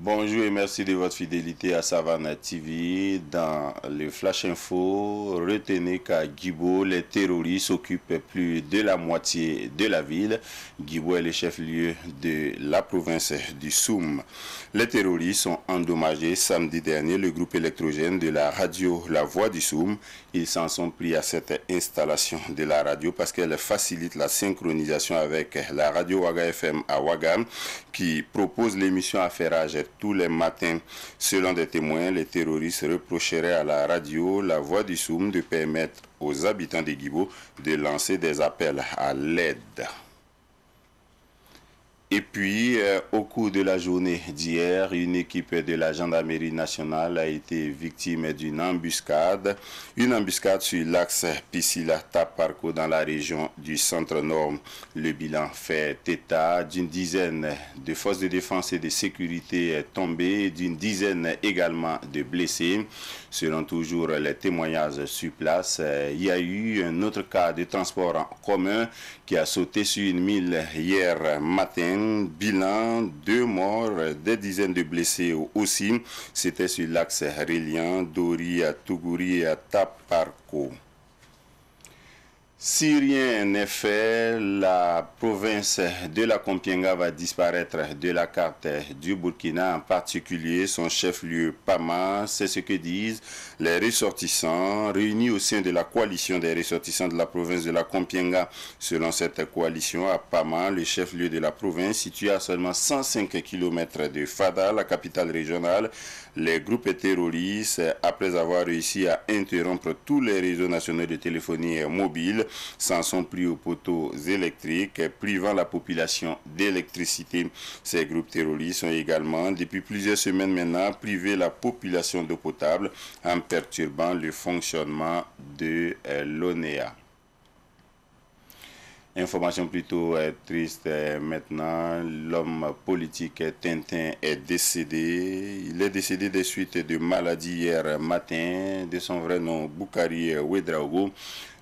Bonjour et merci de votre fidélité à Savannah TV. Dans le Flash Info, retenez qu'à Guibo, les terroristes occupent plus de la moitié de la ville. Guibo est le chef-lieu de la province du Soum. Les terroristes ont endommagé samedi dernier le groupe électrogène de la radio La Voix du Soum. Ils s'en sont pris à cette installation de la radio parce qu'elle facilite la synchronisation avec la radio Ouaga FM à Ouaga qui propose l'émission Affairage tous les matins. Selon des témoins, les terroristes reprocheraient à la radio La Voix du Soum de permettre aux habitants de Guibo de lancer des appels à l'aide. Et puis, au cours de la journée d'hier, une équipe de la gendarmerie nationale a été victime d'une embuscade. Une embuscade sur l'axe Piscila-Taparco dans la région du centre-nord. Le bilan fait état d'une dizaine de forces de défense et de sécurité tombées, d'une dizaine également de blessés. Selon toujours les témoignages sur place, il y a eu un autre cas de transport en commun qui a sauté sur une mine hier matin. Bilan, 2 morts, des dizaines de blessés aussi. C'était sur l'axe reliant Dori à Tougouri et à Taparco. Si rien n'est fait, la province de la Kompienga va disparaître de la carte du Burkina, en particulier son chef-lieu Pama. C'est ce que disent les ressortissants réunis au sein de la coalition des ressortissants de la province de la Kompienga. Selon cette coalition, à Pama, le chef-lieu de la province, situé à seulement 105 km de Fada, la capitale régionale, les groupes terroristes, après avoir réussi à interrompre tous les réseaux nationaux de téléphonie mobile, s'en sont pris aux poteaux électriques, privant la population d'électricité. Ces groupes terroristes ont également, depuis plusieurs semaines maintenant, privé la population d'eau potable en perturbant le fonctionnement de l'ONEA. Information plutôt triste maintenant, l'homme politique Tintin est décédé. Il est décédé des suites de maladie hier matin, de son vrai nom Boukari Ouedraogo.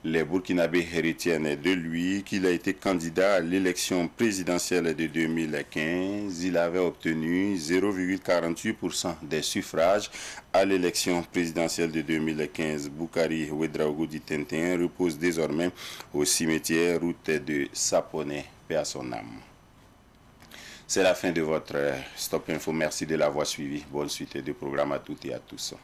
Les Burkinabés retiennent de lui qu'il a été candidat à l'élection présidentielle de 2015. Il avait obtenu 0,48% des suffrages à l'élection présidentielle de 2015. Boukari Ouedraogo dit Tintin repose désormais au cimetière route de Saponé, paix à son âme. C'est la fin de votre Stop Info. Merci de l'avoir suivi. Bonne suite de programme à toutes et à tous.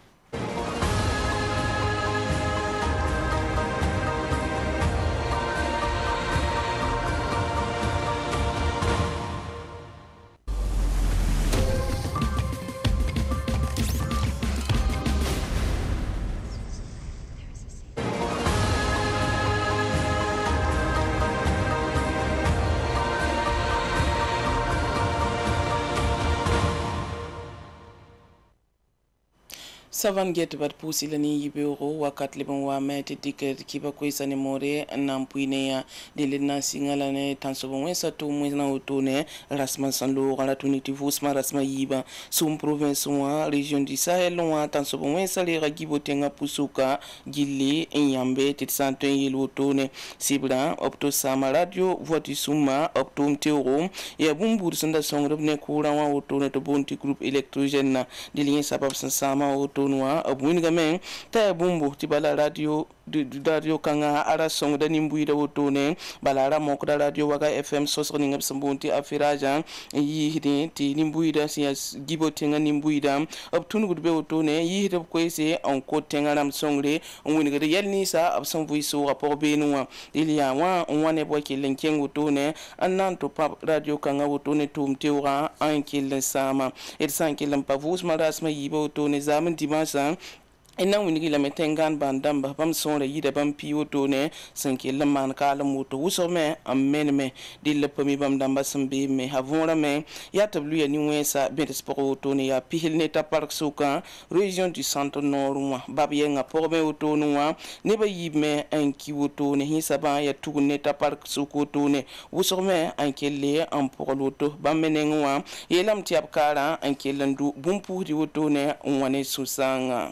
Savan get bat pusi lani yibero wakat lebon wa mete tiket kiba ko isane more nan puine ya de lena singala ne tansobon wensa to mwena otone rasman sanlo ala tuniti vusma rasma yiba sum province wa region du Sahel wa tansobon wensa le ragibo tenga pusuka gilli enyambe titsanto yelo otone sibra opto sama radio voici suma opto mteoro ya bumbur sanda songrob ne kura wa otone to bonti groupe électrogène na de lien sabab sama otone abuniga men ta bumbu tibala radio radio kanga ara song da nimbuida wotone balara mokda radio Waga FM sosoni ngab sambonti afiraja yihide ti nimbuida sia gibotenga nimbuida abtunu gudbe wotone yihide koise on ko tenga ram songre woniga de yelni sa absan voiso rapport benua ilia wa wane boke lenkeng wotone ananto pap radio kanga wotone tumteura an kilen sama et san kilen pavus marasma yibo wotone zaman dimanche ina winigi la metengan bandamba bam sonre yida bam piwoto ne sanke la man kala moto wusome ammenme dilla pami bam damba sambe me havora me ya tablu ya niwesa be sport ne ya pihil ne ta park suka région du centre nord moi babye nga porbe woto noa ne ba yibme en kiwoto ne hisaba ya tugne ta park suko to ne wusome an kelle en porloto bam menengwa yelam tiap kara an kellandu bumpu di woto ne wane susanga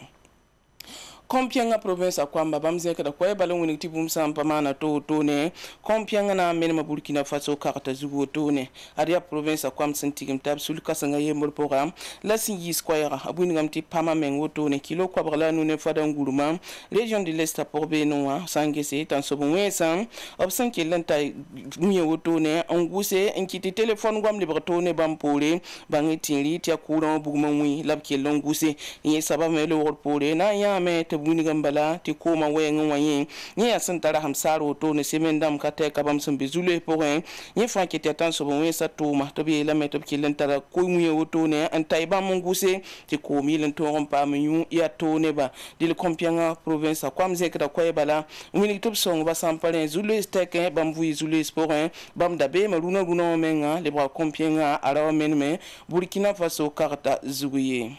kompianga province akwamba bamze kada kwa bala woni tibum sampa mana to ne kompianga na menema Burkina Faso karta zugo to ne aria province akwam sentigim tab sulka sanga yemol program la singi square abuni ngamti pama mengo to ne kilo kwa bala nune fada nguruma région de l'est pour benoa sangese tan so bonwesa opsan ke lanta miye woto ne anguse enkiti téléphone gwam libre to ne bampole bangi tinri tia courant buguma wi labke longuse yi sabab me lo pole na ya me te buni gambala ti koma wenga wayin ni asantara hamsaro to ne semendam kate kabam sumbe zule porin ni fa ke tan so bonwesa to ma to be la me to ke lanta ko miye woto ne antay ba monguse ti ko mi len to rompa mu ya to ne ba dil kompianga province kwam zekra kwa bala wini top song ba sampalen zulu steke bamvu zulu sport bam dabe maruna runa menga le bra kompianga ara menme Burkina Faso karta zuguye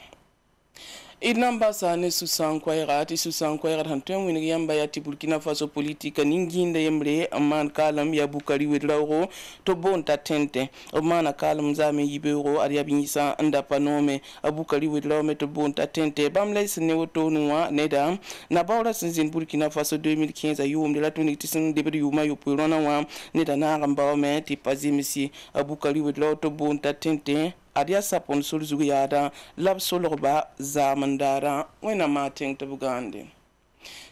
inamba sa ne susan kwaira ti susan kwaira hanten wini yamba ya ti Burkina Faso politika ninginda yemre amman kalam ya bukari wedrawo to bonta tente amana kalam zame yibero ariya binisa anda panome abukari wedrawo me to bonta tente bamlay sene woto nuwa neda na bawra sinzin Burkina Faso 2015 ayum de la tuniti sin debri yuma yo purona wa neda na gamba me ti pazimisi abukari wedrawo to bonta tente adia sapon sul zugu yada lab solorba zamandara wena mating to bugande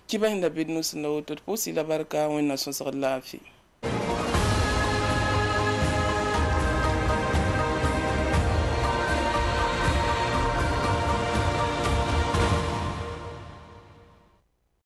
kiba hinda bidnus no to pusi la barka wena so lafi